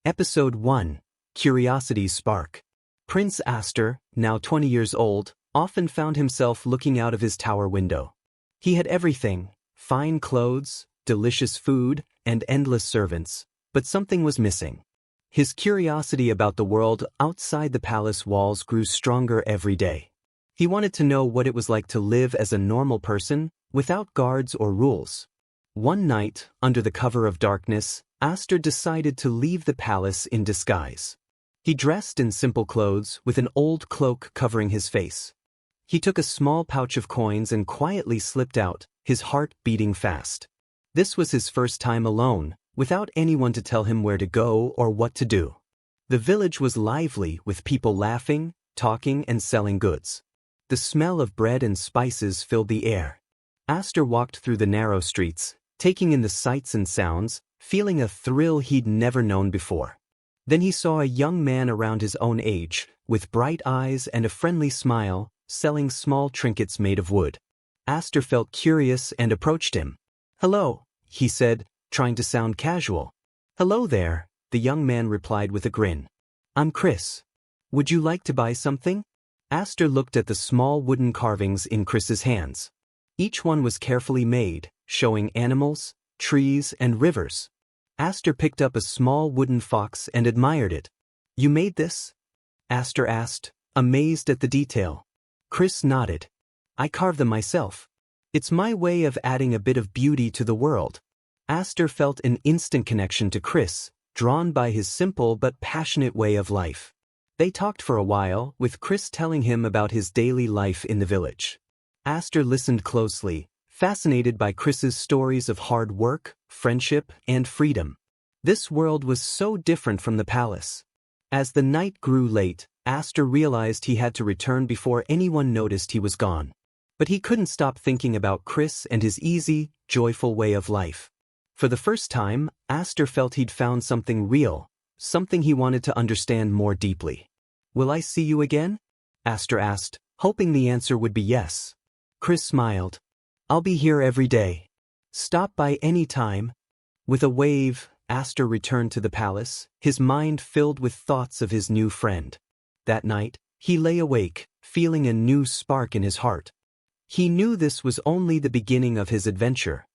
Episode 1. Curiosity's Spark. Prince Aster, now 20 years old, often found himself looking out of his tower window. He had everything: fine clothes, delicious food, and endless servants, but something was missing. His curiosity about the world outside the palace walls grew stronger every day. He wanted to know what it was like to live as a normal person, without guards or rules. One night, under the cover of darkness, Aster decided to leave the palace in disguise. He dressed in simple clothes with an old cloak covering his face. He took a small pouch of coins and quietly slipped out, his heart beating fast. This was his first time alone, without anyone to tell him where to go or what to do. The village was lively, with people laughing, talking, and selling goods. The smell of bread and spices filled the air. Aster walked through the narrow streets, taking in the sights and sounds, feeling a thrill he'd never known before. Then he saw a young man around his own age, with bright eyes and a friendly smile, selling small trinkets made of wood. Aster felt curious and approached him. "Hello," he said, trying to sound casual. "Hello there," the young man replied with a grin. "I'm Chris. Would you like to buy something?" Aster looked at the small wooden carvings in Chris's hands. Each one was carefully made, showing animals, trees, and rivers. Aster picked up a small wooden fox and admired it. "You made this?" Aster asked, amazed at the detail. Chris nodded. "I carved them myself. It's my way of adding a bit of beauty to the world." Aster felt an instant connection to Chris, drawn by his simple but passionate way of life. They talked for a while, with Chris telling him about his daily life in the village. Aster listened closely, fascinated by Chris's stories of hard work, friendship, and freedom. This world was so different from the palace. As the night grew late, Aster realized he had to return before anyone noticed he was gone. But he couldn't stop thinking about Chris and his easy, joyful way of life. For the first time, Aster felt he'd found something real, something he wanted to understand more deeply. "Will I see you again?" Aster asked, hoping the answer would be yes. Chris smiled. "I'll be here every day. Stop by any time." With a wave, Aster returned to the palace, his mind filled with thoughts of his new friend. That night, he lay awake, feeling a new spark in his heart. He knew this was only the beginning of his adventure,